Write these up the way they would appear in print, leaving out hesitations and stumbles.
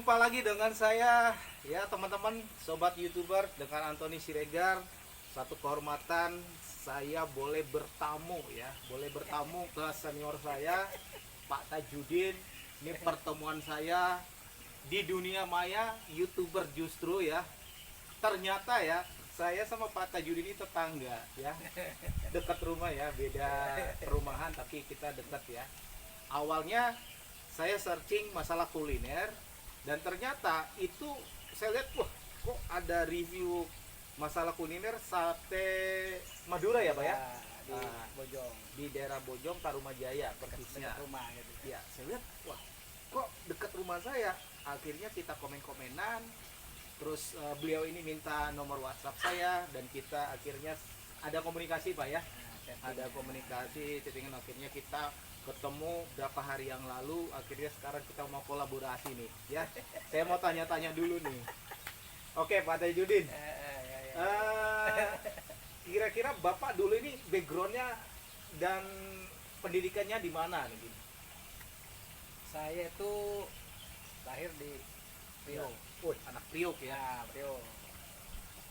Jumpa lagi dengan saya ya teman-teman sobat YouTuber dengan Anthony Siregar. Satu kehormatan saya boleh bertamu ya, boleh bertamu ke senior saya Pak Tajudin. Ini pertemuan saya di dunia maya YouTuber justru ya. Ternyata ya saya sama Pak Tajudin ini tetangga ya. Dekat rumah ya, beda perumahan tapi kita dekat ya. Awalnya saya searching masalah kuliner dan ternyata itu saya lihat, wah kok ada review masalah kuliner sate Madura ya Pak ya, Di Bojong, di daerah Bojong Tarumajaya persisnya. dekat rumah gitu. Ya saya lihat, wah kok dekat rumah saya. Akhirnya kita komen-komenan, terus beliau ini minta nomor WhatsApp saya dan kita akhirnya ada komunikasi Pak ya. Ada komunikasi, chattingan, akhirnya kita ketemu berapa hari yang lalu. Akhirnya sekarang kita mau kolaborasi nih ya. Saya mau tanya-tanya dulu nih. Oke Pak Tajudin, kira-kira Bapak dulu ini backgroundnya dan pendidikannya di mana nih? Saya itu lahir di Priok. Oh, anak Priok ya. Ya, Priok.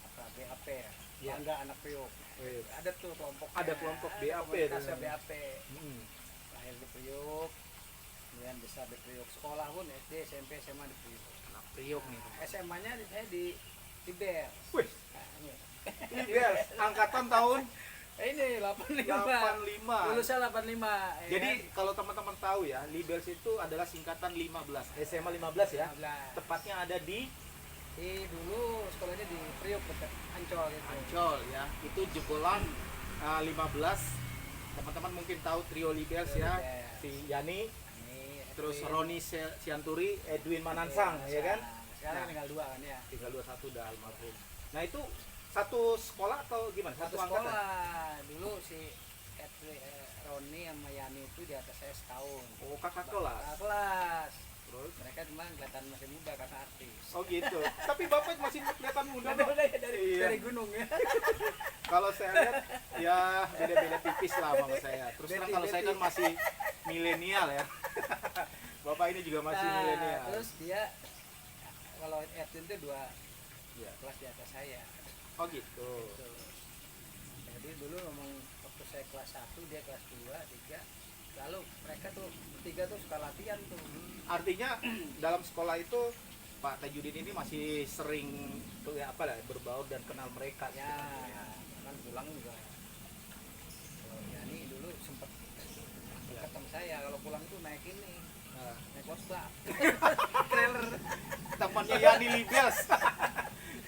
Apa BAP ya? Ya. Bangga anak Priok. Wih. Ada tuh kelompok. Ada kelompok BAP komunitasnya tuh. BAP. Hmm. Lahir di Priok. Kemudian besar di Priok. Sekolah pun SD, SMP, SMA di Priok. Anak Priok nih. SMA-nya saya di Bers. Wih, Nah, ini. ini Bers, angkatan tahun Ini 85. 85. Lulusnya 85. Jadi kalau teman-teman tahu ya, Libels itu adalah singkatan 15, SMA 15 ya. 15. Tepatnya ada di Dulu sekolahnya di Priok, dekat Ancol gitu. Ancol ya. Itu jebolan 15. Teman-teman mungkin tahu trio Libels ya. Libels. Si Yani, Ini, terus Edwin. Roni Sianturi, Edwin Manansang ya kan. Sekarang Nah. tinggal 2 kan ya. Tinggal 21 udah almarhum. Nah, itu satu sekolah atau gimana? Satu angkatan? sekolah. Dulu si Roni sama Yani itu di atas saya setahun. Oh, kakak kelas. Kakak kelas. Terus Mereka cuma kelihatan masih muda karena artis. oh gitu. Tapi Bapak masih kelihatan muda Udah loh. ya dari, Iya. dari gunung ya. Kalau saya lihat ya beda-beda tipis lah sama saya. Terus terang kalau saya kan masih milenial ya. Bapak ini juga masih Nah, milenial. terus dia kalau Edwin itu 2 Ya. kelas di atas saya. Oh gitu. Gitu. Jadi dulu memang waktu saya kelas 1 dia kelas 2, 3. Lalu mereka tuh bertiga tuh suka latihan tuh. Artinya dalam sekolah itu Pak Tajudin ini masih sering tuh ya apa lah berbaur dan kenal mereka Ya, sebenarnya. kan pulang juga. Kalau Yani dulu sempet dekat sama saya, kalau pulang tuh naik ini, Nah, naik Vespa. Trailer. temannya Yani Libels.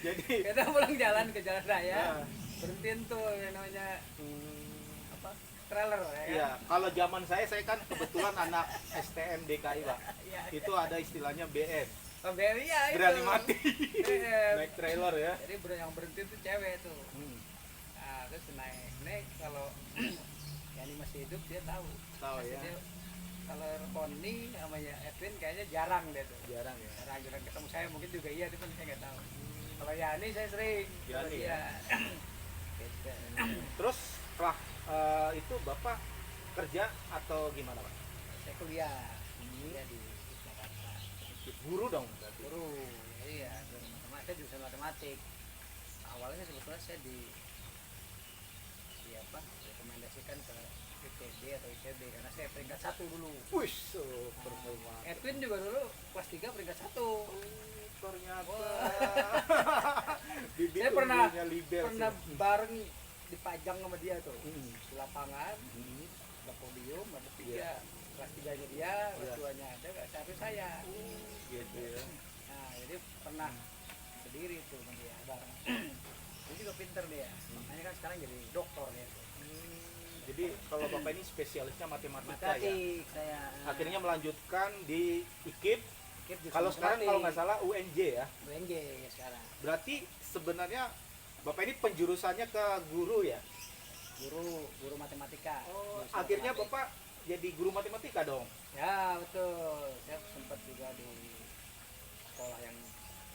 Jadi Kita pulang jalan ke jalan raya, Nah. berhentiin tuh yang namanya hmm, apa? Trailer ya kan? iya, kalau zaman saya kan kebetulan anak STM DKI Pak. Iya. Itu ada istilahnya BM, Oh, BRI ya itu. berani mati. BM. Naik trailer ya. Jadi yang berhenti tuh cewek tuh. Hmm, Nah, terus naik kalau Yani masih hidup dia tahu. tahu Masih ya. dia- kalau Roni sama ya Edwin kayaknya jarang deh tuh. Jarang ya. Jarang ketemu saya, mungkin juga iya, tapi saya nggak tahu. Kalau Yani saya sering. Kalau Yani dia, ya. Gitu. Terus setelah itu Bapak kerja atau gimana Pak? Saya kuliah di Jakarta. Guru dong berarti. Guru, iya, guru matematik, saya jurusan matematik. Awalnya sebetulnya saya di apa? Rekomendasikan ke IPB atau ITB karena saya peringkat 1 dulu. Wih, super banget. Edwin juga dulu kelas 3 peringkat 1. Ternyata Saya pernah Libels ya. bareng dipajang sama dia tuh Hmm. di lapangan, Hmm. ada podium, ada 3. Iya. Kelas 3-nya dia, kelas Iya. 2-nya ada, kelas 1 saya. Gitu ya. Nah, jadi pernah berdiri tuh sama dia bareng. Dia juga pinter dia, makanya kan sekarang jadi doktor ya. Jadi kalau Bapak ini spesialisnya matematika ya. Matematik saya. Akhirnya melanjutkan di IKIP. Ikip jurusan Kalau sekarang matematik. kalau nggak salah UNJ ya. UNJ ya sekarang. Berarti sebenarnya Bapak ini penjurusannya ke guru ya. Guru matematika. Oh, Jurusan akhirnya matematik. Bapak jadi guru matematika dong. Ya betul, saya sempat juga di sekolah yang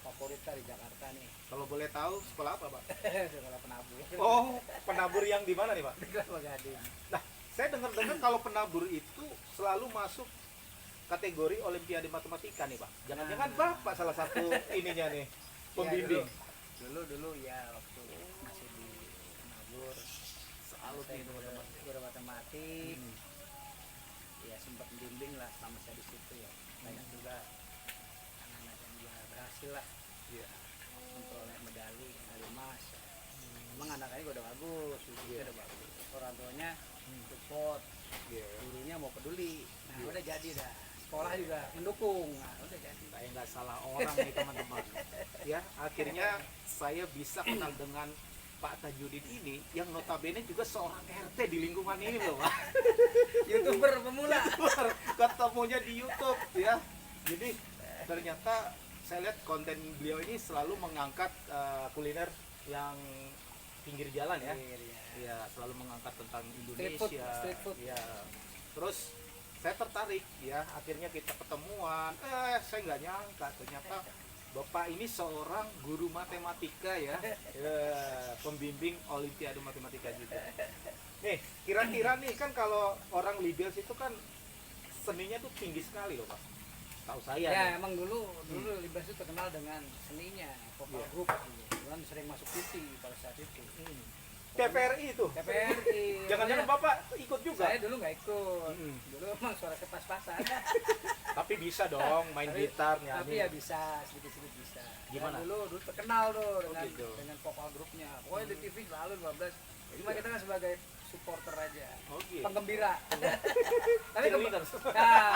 favorit di Jakarta nih. Kalau boleh tahu sekolah apa, Pak? Sekolah penabur. Oh, penabur yang di mana nih, Pak? Di Kelapa Gading. Nah, saya dengar-dengar kalau penabur itu selalu masuk kategori Olimpiade Matematika nih Pak. Jangan-jangan Bapak salah satu ininya nih, pembimbing. Dulu ya waktu masih di Nabur Salut nih teman-teman. guru matematik ya sempat membimbing lah selama saya di situ ya. Banyak juga anak-anak yang juga berhasil lah Iya. memperoleh medali emas. Emang anak-anaknya juga udah bagus, Iya. udah bagus. Orang tuanya support, Iya. gurunya mau peduli. Nah udah jadi dah. Sekolah juga mendukung. Nah udah jadi. Saya nggak salah orang nih teman-teman. Ya, akhirnya saya bisa kenal dengan Pak Tajudin ini yang notabene juga seorang RT di lingkungan ini loh Pak. YouTuber pemula. Ketemunya di YouTube ya. Jadi ternyata saya lihat konten beliau ini selalu mengangkat kuliner yang pinggir jalan ya. Ya, selalu mengangkat tentang Indonesia. Street food. Ya. Terus saya tertarik ya, akhirnya kita ketemuan. Saya nggak nyangka ternyata Bapak ini seorang guru matematika ya, pembimbing Olimpiade Matematika juga. Nih, kira-kira nih kan kalau orang Libels itu kan seninya tuh tinggi sekali loh Pak. Tahu saya. Ya nih. emang dulu Libas itu terkenal dengan seninya, vokal Iya. grup. Bukan sering masuk TV pada saat itu. TVRI itu. TVRI. Jangan-jangan Bapak ikut juga? Saya dulu nggak ikut. Hmm. Dulu emang suara saya pas-pasan. Tapi bisa dong main gitar Tapi nyanyi. ya bisa, sedikit-sedikit bisa. Gimana? Dan dulu terkenal tuh dengan gitu. dengan vokal grupnya. Pokoknya di TV selalu 12. Cuma kita kan sebagai supporter aja. Oh gitu. Penggembira. tapi Cheerleaders.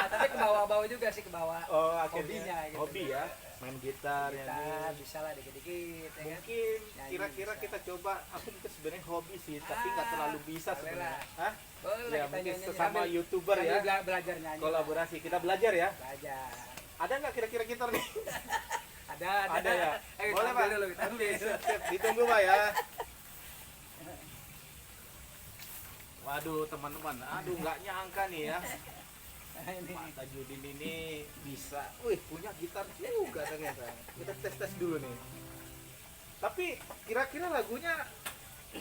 tapi ke bawah-bawah juga sih, ke bawah. Oh, Hobinya akhirnya gitu. hobi ya, main gitar Kita nyanyi. bisa lah dikit-dikit ya kan. Mungkin Nyanyi kira-kira bisa. kita coba, aku itu sebenarnya hobi sih, tapi nggak terlalu bisa boleh sebenarnya. lah. Hah? Boleh Ya kita mungkin nyanyi, sesama sambil- YouTuber sambil ya, belajar nyanyi. kolaborasi. Kita belajar ya. Belajar. Ada nggak kira-kira gitar nih? Ada. Ada ya? Ayo, Boleh kita Pak? ambil dulu, kita ambil. Sip, ditunggu Pak ya. Waduh teman-teman, aduh nggak nyangka nih ya. Ini. Pak Tajudin ini bisa, punya gitar juga ternyata. Kita tes dulu nih. Tapi kira-kira lagunya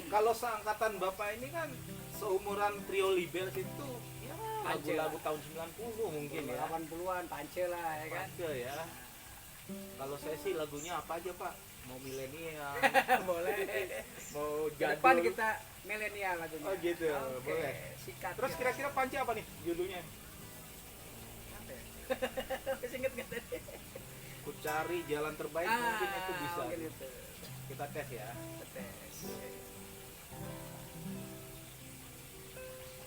kalau seangkatan Bapak ini kan seumuran trio Libels itu ya lagu-lagu tahun 90 mungkin ya. 80-an pance lah ya kan. Pance ya. Kalau saya sih lagunya apa aja Pak? Mau milenial, Boleh. mau Ke depan jadul. kita milenial lagunya. Oh gitu, Oke, boleh. Sikat. Terus kira-kira Pance apa nih judulnya? Masih inget nggak tadi? Ku cari jalan terbaik mungkin itu bisa. Mungkin itu. Kita tes ya. Tes.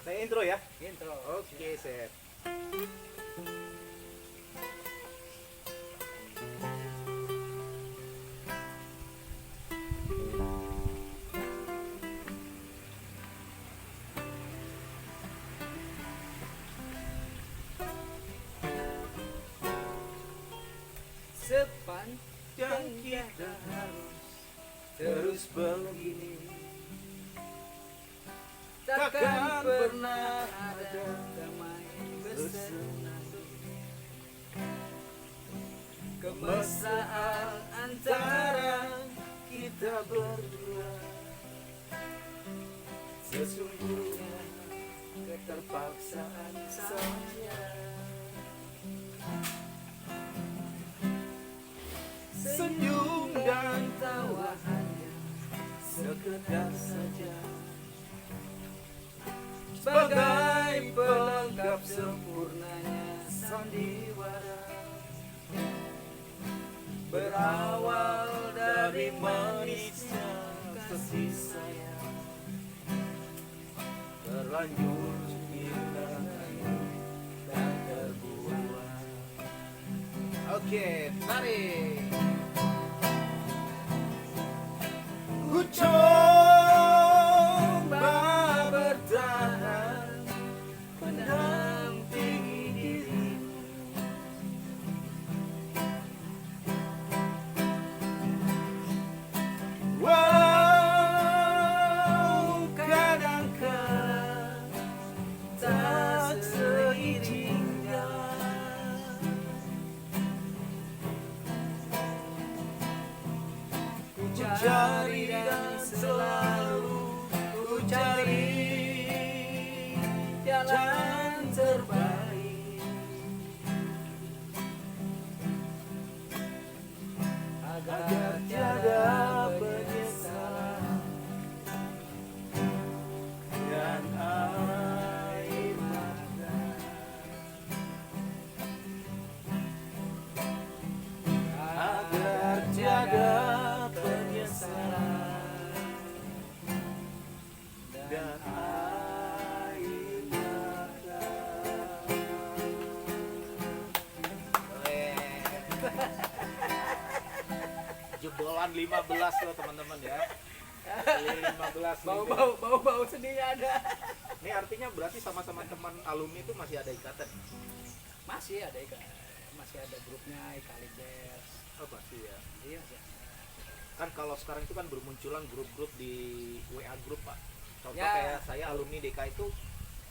Saya intro ya. Intro. Oke, set. Sepanjang kita harus Terus begini takkan pernah ada damai bersenandung. Kemesraan antara kita berdua sesungguhnya keterpaksaan saja. senyum dan Tawa hanya sekedar saja sebagai pelengkap sempurnanya sandiwara. Berawal dari manisnya kasih sayang, terlanjur kita dan terbuang. Oke, tarik. Ku coba bertahan mendampingi dirimu, walau kadang-kadang tak seiring jalan. Ku cari dan selalu ku cari jalan terbaik agar tiada penyesalan dan air mata, agar tiada penyesalan dan air mata. Jebolan 15 loh teman-teman ya. 15 Bau seninya ada. Ini artinya berarti sama-sama teman alumni itu masih ada ikatan. Masih ada masih ada grupnya Ikalibes. Oh pasti ya. Iya sih. Kan kalau sekarang itu kan bermunculan grup-grup di WA grup Pak. Contoh Ya. kayak saya alumni DK itu,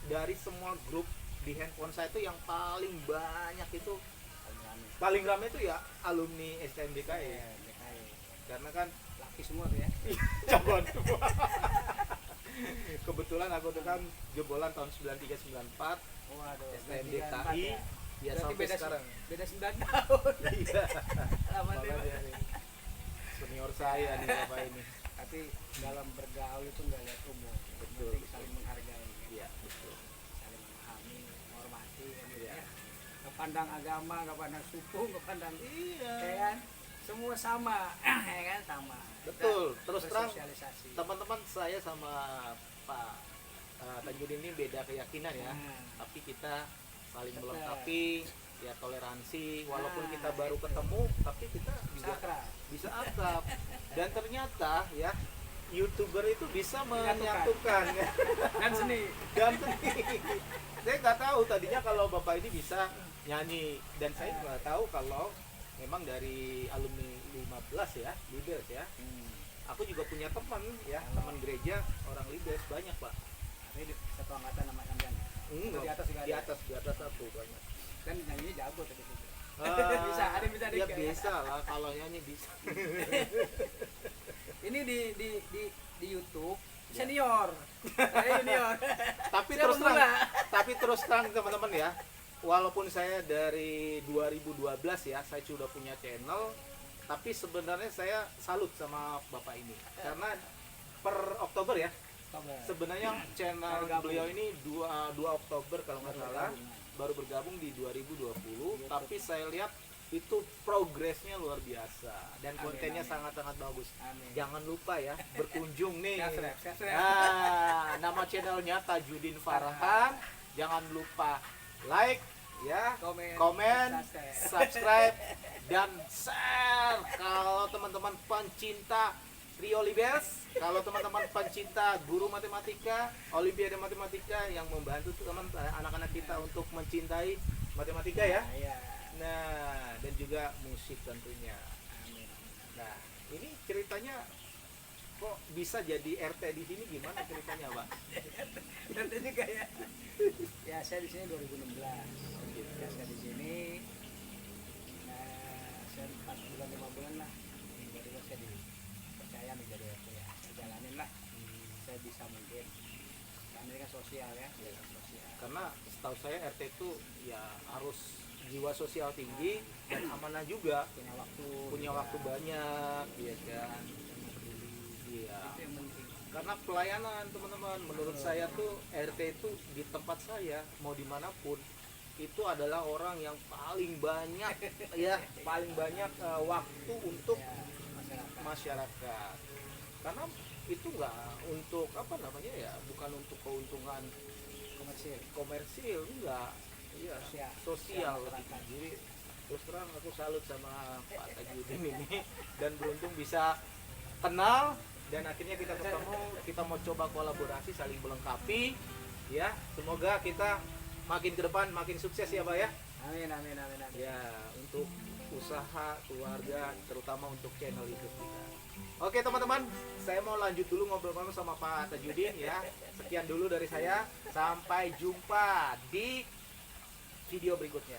dari semua grup di handphone saya itu yang paling banyak itu, paling ramai itu ya alumni STMDK ya. DKI. Karena kan Laki semua tuh ya. jagoan semua. Kebetulan aku tuh kan jebolan tahun 93-94 Waduh. STMDKI ya Berarti sampai beda sekarang. Beda 9 tahun. Iya. Lama nih, Pak. Makanya nih, senior saya nih Bapak ini. Tapi dalam bergaul itu nggak lihat umur. Betul, Penting betul. saling menghargai, Iya, betul. saling memahami, menghormati, kan gitu Iya. ya. Nggak pandang agama, nggak pandang suku, nggak pandang, Iya. ya kan? Semua sama, ya kan sama. Betul. Kita Terus terang bersosialisasi. teman-teman saya sama Pak Tanjudin ini beda keyakinan ya. Nah, Tapi kita saling Betul. melengkapi, ya toleransi. Walaupun Nah, kita baru itu. ketemu, tapi kita juga sakral. bisa akrab. Dan ternyata ya YouTuber itu bisa Menyatukan. menyatukan ya. Dan seni. Dan saya nggak tahu tadinya kalau Bapak ini bisa nyanyi, dan saya nggak tahu kalau memang dari alumni 15 ya, Libes ya. Aku juga punya teman ya, teman gereja orang Libes banyak Pak. Ini di satu angkatan sama sampean. Di atas juga di ada. atas satu banyak. Kan nyanyi jago tadi itu. Bisa, ada yang bisa ya dikit. bisa lah kalau nyanyi bisa. Ini di YouTube Ya. senior. Saya junior. tapi Saya terus terang, pemula. tapi terus terang teman-teman ya, walaupun saya dari 2012 ya, saya sudah punya channel, tapi sebenarnya saya salut sama Bapak ini karena per Oktober ya, sebenarnya channel Baru gabung. beliau ini 2 Oktober kalau nggak Baru salah, gabung. baru bergabung di 2020, YouTube. tapi saya lihat itu progresnya luar biasa dan Amin, kontennya amin. sangat-sangat bagus. Amin. Jangan lupa ya berkunjung nih. Siap. Nah, nama channelnya Tajudin Farhan. Jangan lupa like ya, komen, subscribe, dan share. Kalau teman-teman pencinta Trio Libes, kalau teman-teman pencinta guru matematika, Olimpiade Matematika yang membantu teman anak-anak kita untuk mencintai matematika ya. Iya. Nah, dan juga musik tentunya. Amin. Nah, ini ceritanya kok bisa jadi RT di sini, gimana ceritanya, Pak? Nanti juga ya. Ya saya di sini 2016. Ya saya di sini. Saya 4 bulan 5 bulan lah. Jadi saya dipercaya menjadi RT ya. Saya jalanin lah. Saya bisa mungkin. Karena ini kan sosial ya. Sosial. Karena setahu saya RT itu ya harus jiwa sosial tinggi dan amanah juga, punya waktu banyak, ya kan? Iya. Itu yang penting. Karena pelayanan teman-teman, menurut saya tuh RT itu di tempat saya mau dimanapun itu adalah orang yang paling banyak ya, paling banyak waktu untuk Ya, masyarakat. Karena itu nggak untuk apa namanya ya, bukan untuk keuntungan komersil enggak. Iya, sosial. Jadi terus terang aku salut sama Pak Tajudin ini dan beruntung bisa kenal dan akhirnya kita ketemu, kita mau coba kolaborasi saling melengkapi ya. Semoga kita makin ke depan makin sukses ya Pak ya. Amin. Ya, untuk usaha keluarga terutama untuk channel YouTube kita. Oke teman-teman, saya mau lanjut dulu ngobrol-ngobrol sama Pak Tajudin ya. Sekian dulu dari saya, sampai jumpa di video berikutnya.